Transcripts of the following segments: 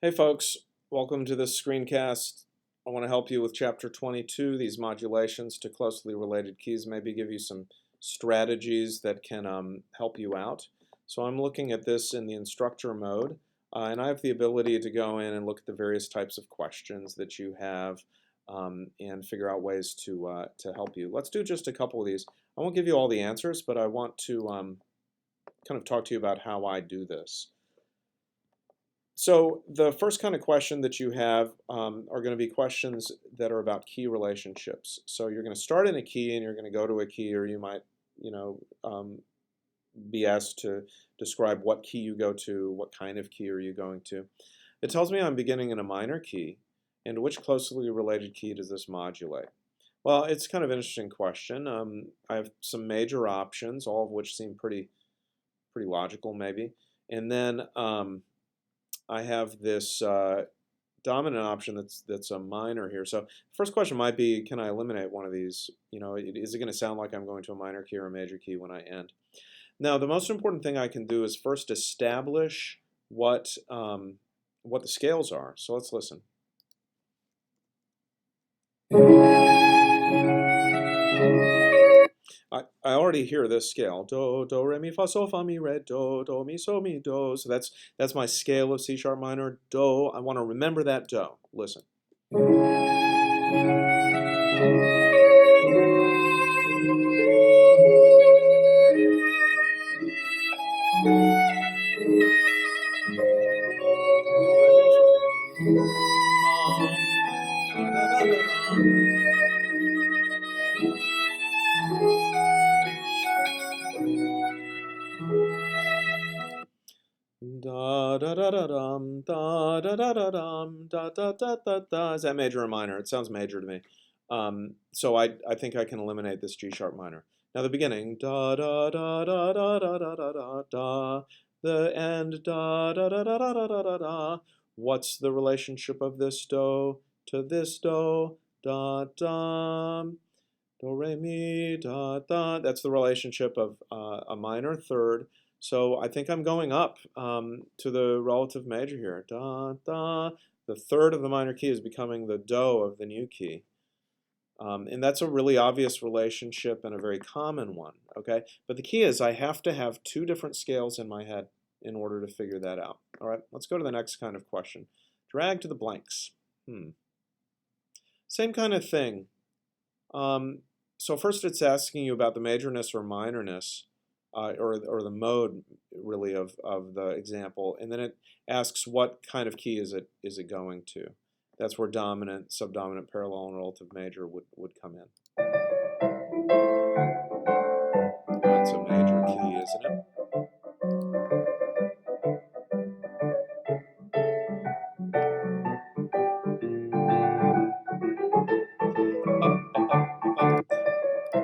Hey folks, welcome to this screencast. I want to help you with chapter 22, these modulations to closely related keys, maybe give you some strategies that can help you out. So I'm looking at this in the instructor mode, and I have the ability to go in and look at the various types of questions that you have and figure out ways to help you. Let's do just a couple of these. I won't give you all the answers, but I want to kind of talk to you about how I do this. So the first kind of question that you have are going to be questions that are about key relationships. So you're going to start in a key and you're going to go to a key, or you might, be asked to describe what key you go to, what kind of key are you going to. It tells me I'm beginning in a minor key, and which closely related key does this modulate? Well, it's kind of an interesting question. I have some major options, all of which seem pretty logical, maybe, and then I have this dominant option that's a minor here. So first question might be, can I eliminate one of these? Is it going to sound like I'm going to a minor key or a major key when I end? Now, the most important thing I can do is first establish what the scales are. So let's listen. I already hear this scale. Do, do, re, mi, fa, sol, fa, mi, re, do, mi, so, mi, do. So that's my scale of C sharp minor, do. I want to remember that do. Listen. Da da da da dum, da da da da dum, da da da da da. Is that major or minor? It sounds major to me. So I think I can eliminate this G sharp minor. Now the beginning, da da da da da da da da da da. The end, da da da da da da da da da. What's the relationship of this do to this do? Da da. Do re mi da da. That's the relationship of a minor third. So I think I'm going up to the relative major here. Da, da. The third of the minor key is becoming the do of the new key. And that's a really obvious relationship and a very common one, okay? But the key is I have to have two different scales in my head in order to figure that out. All right, let's go to the next kind of question. Drag to the blanks. Same kind of thing. So first it's asking you about the majorness or minorness, or the mode really of the example, and then it asks what kind of key is it going to. That's where dominant, subdominant, parallel, and relative major would come in. That's a major key, isn't it?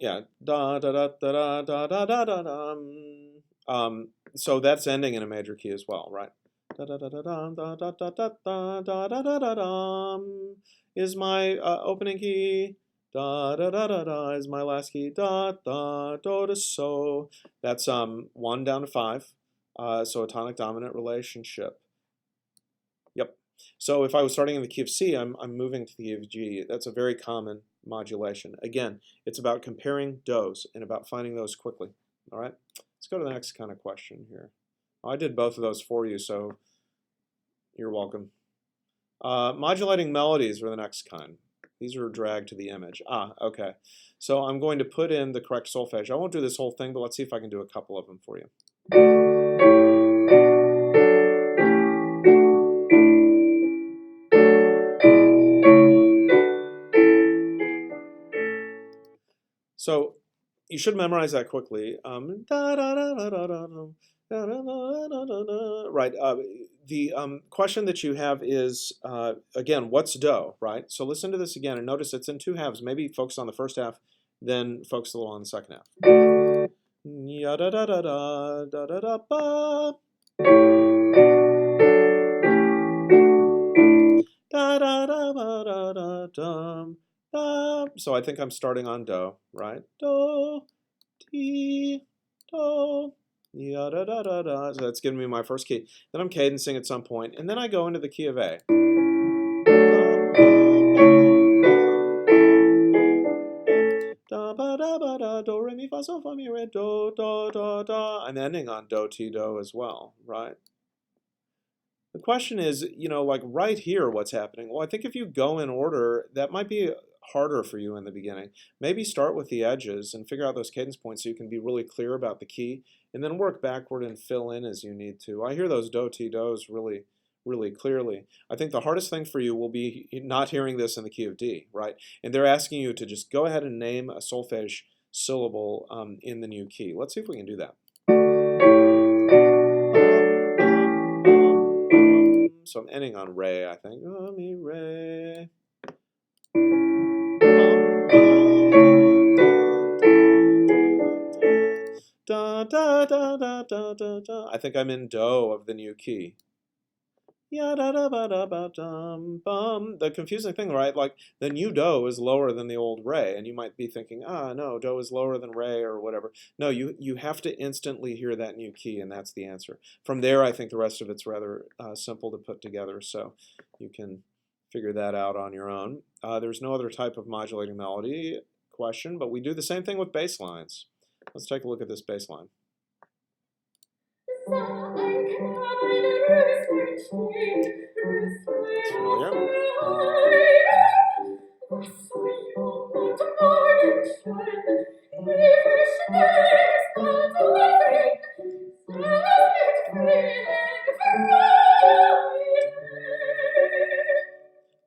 Yeah, da da da da da da da da da. So that's ending in a major key as well, right? Da da da da da da da da da da da da da da is my opening key. Da da da da da is my last key. Da da do to so. That's 1 down to 5. So a tonic dominant relationship. Yep. So if I was starting in the key of C, I'm moving to the key of G. That's a very common modulation. Again, it's about comparing does and about finding those quickly. All right, let's go to the next kind of question here. I did both of those for you, so you're welcome. Modulating melodies are the next kind. These are dragged to the image. Okay. So I'm going to put in the correct solfege. I won't do this whole thing, but let's see if I can do a couple of them for you. So you should memorize that quickly. Right. The question that you have is, again, what's do, right? So listen to this again and notice it's in two halves. Maybe focus on the first half, then focus a little on the second half. Ya da da da da da da da ba. Da da da ba da da dum. So I think I'm starting on do, right? Do, ti, do. Ya da da da da. So that's giving me my first key. Then I'm cadencing at some point, and then I go into the key of A. Da ba da ba da, do re mi fa sol fa mi re do do do da. I'm ending on do ti do as well, right? The question is, like right here, what's happening? Well, I think if you go in order, that might be harder for you in the beginning. Maybe start with the edges and figure out those cadence points so you can be really clear about the key, and then work backward and fill in as you need to. I hear those do ti do's really, really clearly. I think the hardest thing for you will be not hearing this in the key of D, right? And they're asking you to just go ahead and name a solfege syllable in the new key. Let's see if we can do that. So I'm ending on re, I think. Oh, mi, re. Da, da, da, da, da, da, da. I think I'm in do of the new key. Ya da da ba da ba dum bum. The confusing thing, right? Like the new do is lower than the old re, and you might be thinking, no, do is lower than re or whatever. No, you have to instantly hear that new key, and that's the answer. From there, I think the rest of it's rather simple to put together, so you can figure that out on your own. There's no other type of modulating melody question, but we do the same thing with bass lines. Let's take a look at this bass line. That's familiar.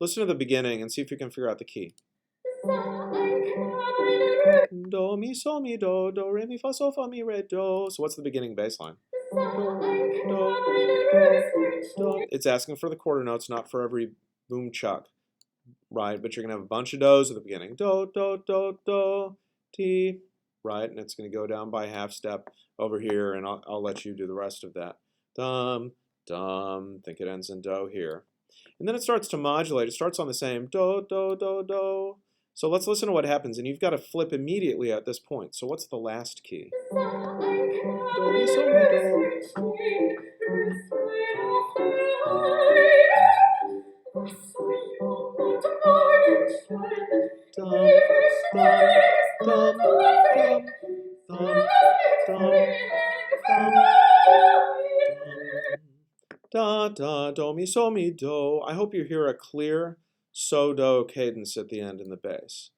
Listen to the beginning and see if you can figure out the key. Do, mi, sol, mi, do, do, re, mi, fa, sol, fa, mi, re, do. So what's the beginning bass line? Do, do, do, do. It's asking for the quarter notes, not for every boom chuck, right? But you're going to have a bunch of do's at the beginning. Do, do, do, do, ti, right? And it's going to go down by a half step over here, and I'll let you do the rest of that. Dum, dum. I think it ends in do here. And then it starts to modulate. It starts on the same do, do, do, do. So let's listen to what happens. And you've got to flip immediately at this point. So what's the last key? Do, mi, sol, mi, do. Dum, dum, dum, dum, dum, dum, dum, da, da, do, mi, sol, mi, do. I hope you hear a clear so, do cadence at the end in the bass.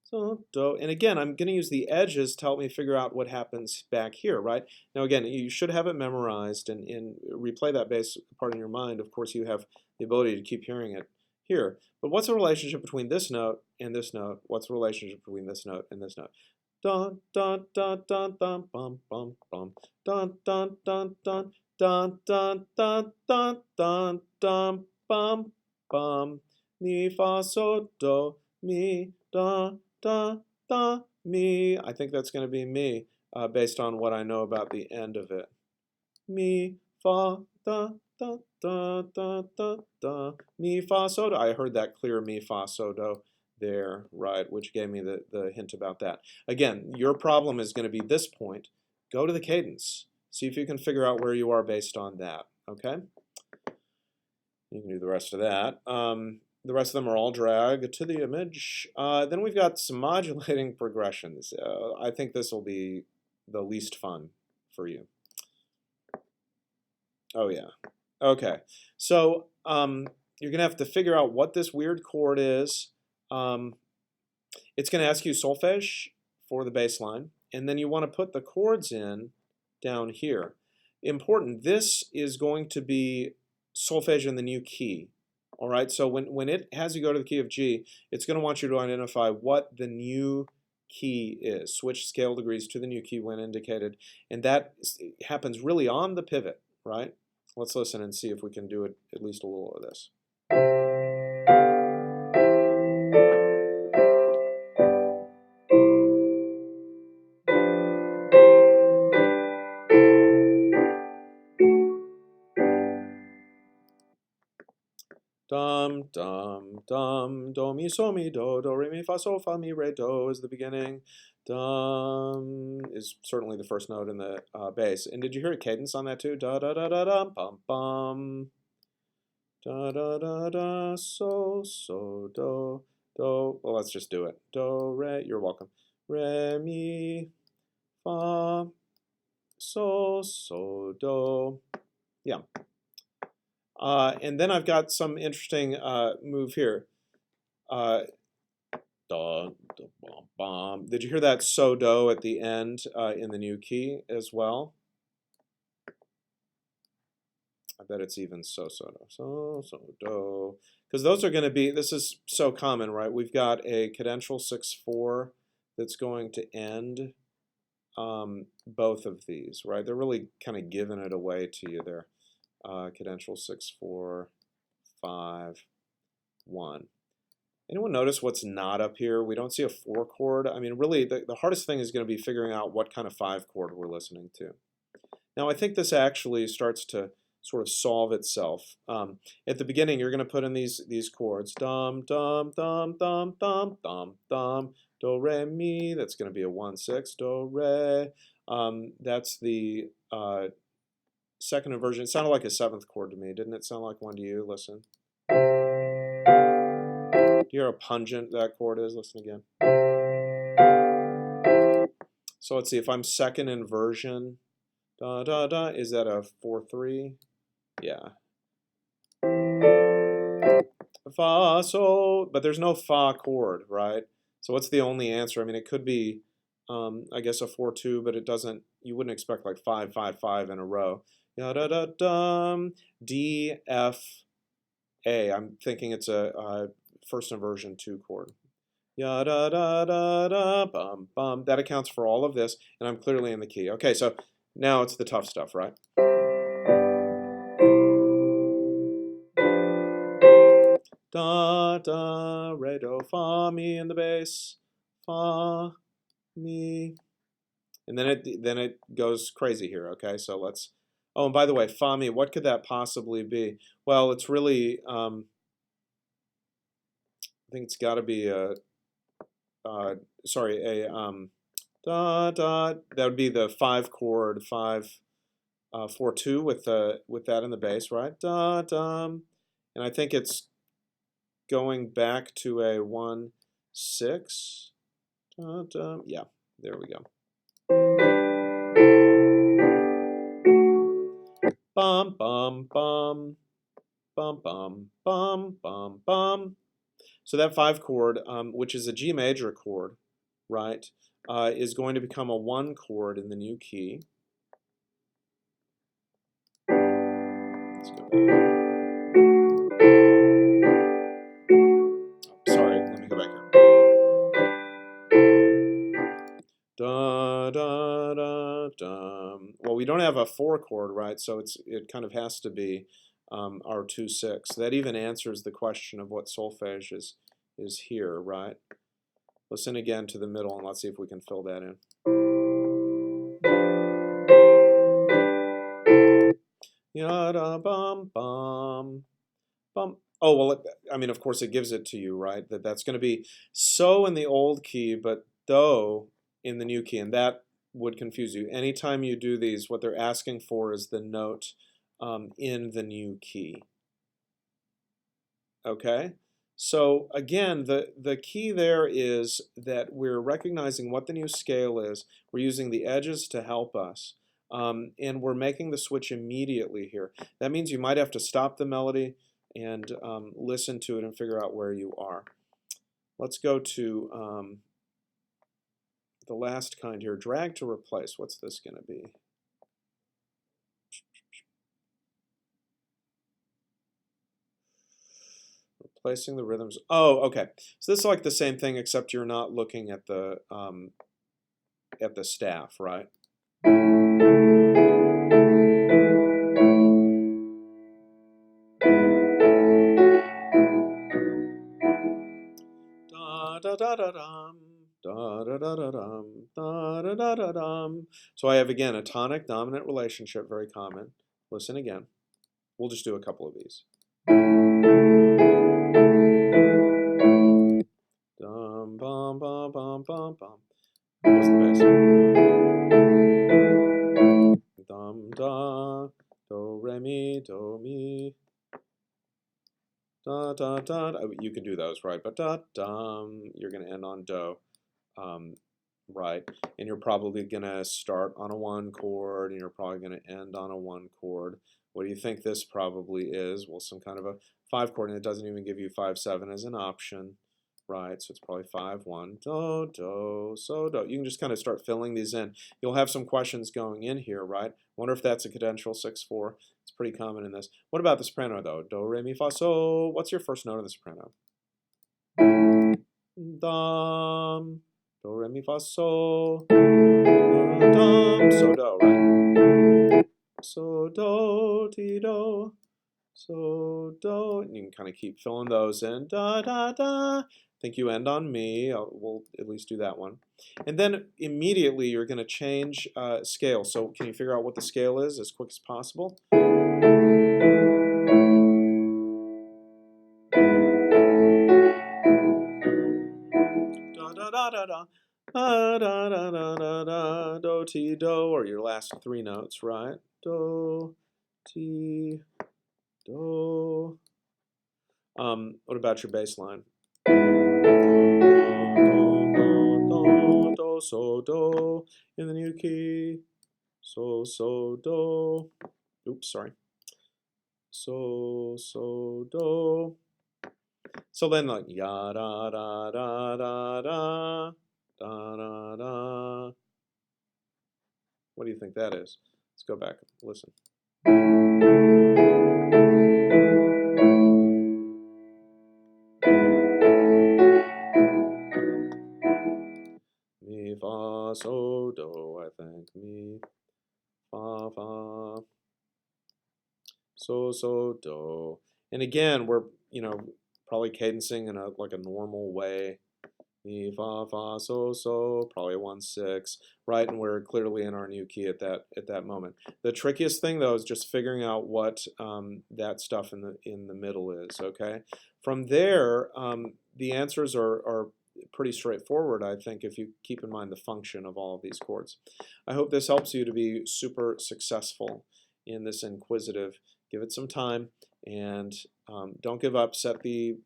So, do. And again, I'm going to use the edges to help me figure out what happens back here, right? Now, again, you should have it memorized and replay that bass part in your mind. Of course, you have the ability to keep hearing it here. But what's the relationship between this note and this note? What's the relationship between this note and this note? Dun, dun, dun, dun, dun, bum, bum, bum. Dun, dun, dun, dun. Dun dun dun dun dun dun bum bum mi fa so do mi da da da mi. I think that's going to be mi based on what I know about the end of it. Mi fa da da da da da da mi fa so do. I heard that clear mi fa so do there, right, which gave me the hint about that. Again, your problem is going to be this point. Go to the cadence. See if you can figure out where you are based on that, okay? You can do the rest of that. The rest of them are all drag to the image. Then we've got some modulating progressions. I think this will be the least fun for you. Oh, yeah. Okay. So you're going to have to figure out what this weird chord is. It's going to ask you solfege for the bass line, and then you want to put the chords in down here. Important, this is going to be solfege in the new key. All right, so when it has you go to the key of G, it's going to want you to identify what the new key is. Switch scale degrees to the new key when indicated, and that happens really on the pivot, right? Let's listen and see if we can do it at least a little of this. Dum, dum, dum, do, mi, so, mi, do, re, mi, fa, sol, fa, mi, re, do is the beginning. Dum is certainly the first note in the bass. And did you hear a cadence on that too? Da da da da dum bum bum. Da da da da so do do. Well, let's just do it. Do re. You're welcome. Re mi fa so do. Yeah. And then I've got some interesting move here. Da, da, bum, bum. Did you hear that so do at the end in the new key as well? I bet it's even so do. Because those are going to be, this is so common, right? We've got a cadential 6/4 that's going to end both of these, right? They're really kind of giving it away to you there. Cadential 6/4, 5, 1. Anyone notice what's not up here? We don't see a 4 chord. I mean, really, the hardest thing is going to be figuring out what kind of 5 chord we're listening to. Now, I think this actually starts to sort of solve itself. At the beginning, you're going to put in these chords. Dum, dum, dum, dum, dum, dum, dum, do, re, mi. That's going to be a 1/6, do, re. That's the second inversion. It sounded like a 7th chord to me. Didn't it sound like one to you? Listen. Do you hear how pungent that chord is? Listen again. So let's see, if I'm second inversion, da da da, is that a 4/3? Yeah. Fa, so, but there's no fa chord, right? So what's the only answer? I mean, it could be, I guess, a 4/2, but it doesn't, you wouldn't expect like 5, 5, 5 in a row. Da da da dum, D, F, A. I'm thinking it's a first inversion 2 chord. Ya da da da da bum bum. That accounts for all of this, and I'm clearly in the key. Okay, so now it's the tough stuff, right? Da da re do fa mi in the bass, fa mi, and then it goes crazy here. Okay, so let's. Oh, and by the way, fa mi. What could that possibly be? Well, it's really. I think it's got to be a. Sorry, a da da. That would be the 5 chord 5. 4/2 with that in the bass, right? Da dum, and I think it's going back to a 1/6. Da dum. Yeah, there we go. Bum bum bum bum bum bum bum bum. So that 5 chord, which is a G major chord, right, is going to become a 1 chord in the new key. Let's go back. Sorry, let me go back here. Da da da da. Well, we don't have a 4 chord, right? So it kind of has to be our 2/6. That even answers the question of what solfege is here, right? Listen again to the middle and let's see if we can fill that in. Yada bum bum bum. Oh well, I mean, of course, it gives it to you, right? That's going to be so in the old key, but do in the new key, and that would confuse you. Anytime you do these, what they're asking for is the note in the new key. Okay? So again, the key there is that we're recognizing what the new scale is. We're using the edges to help us. And we're making the switch immediately here. That means you might have to stop the melody and listen to it and figure out where you are. Let's go to the last kind here, drag to replace. What's this going to be? Replacing the rhythms. Oh, okay. So this is like the same thing, except you're not looking at the staff, right? Da da da da dum. Da da da da dum. Da da da da dum. So I have again a tonic dominant relationship, very common. Listen again. We'll just do a couple of these. Dum bum bum bum bum bum. What was the bass? Dum da, do re mi, do mi. Da da da. You can do those, right? But da dum. You're gonna end on do. Right, and you're probably going to start on a 1 chord, and you're probably going to end on a 1 chord. What do you think this probably is? Well, some kind of a 5 chord, and it doesn't even give you 5/7 as an option, right? So it's probably 5/1, do, do, so, do. You can just kind of start filling these in. You'll have some questions going in here, right? Wonder if that's a cadential 6/4. It's pretty common in this. What about the soprano, though? Do, re, mi, fa, so. What's your first note in the soprano? Dum. Do, re, mi, fa, so, dum, so, do, right? So, do, ti, do, so, do. And you can kind of keep filling those in. Da, da, da. I think you end on mi. We'll at least do that one. And then immediately you're going to change scale. So can you figure out what the scale is as quick as possible? Da, da, da, da, da. Da, da, da, da, da, da, do, ti, do, or your last 3 notes, right? Do, ti, do. What about your bass line? Do, so, do, in the new key. So, so, do. Oops, sorry. So, so, do. So then, like, ya, da, da, da, da, da, da, da, da. What do you think that is? Let's go back and listen. Mi, fa, so, do, I think. Mi, fa, fa, so, so, do. And again, we're, probably cadencing in like a normal way. Mi, fa, fa, so, so, probably 1/6, right? And we're clearly in our new key at that moment. The trickiest thing though is just figuring out what that stuff in the middle is. Okay, from there, the answers are pretty straightforward, I think, if you keep in mind the function of all of these chords. I hope this helps you to be super successful in this inquisitive. Give it some time, and don't give up. Set the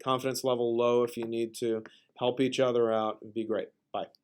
confidence level low if you need to. Help each other out and be great. Bye.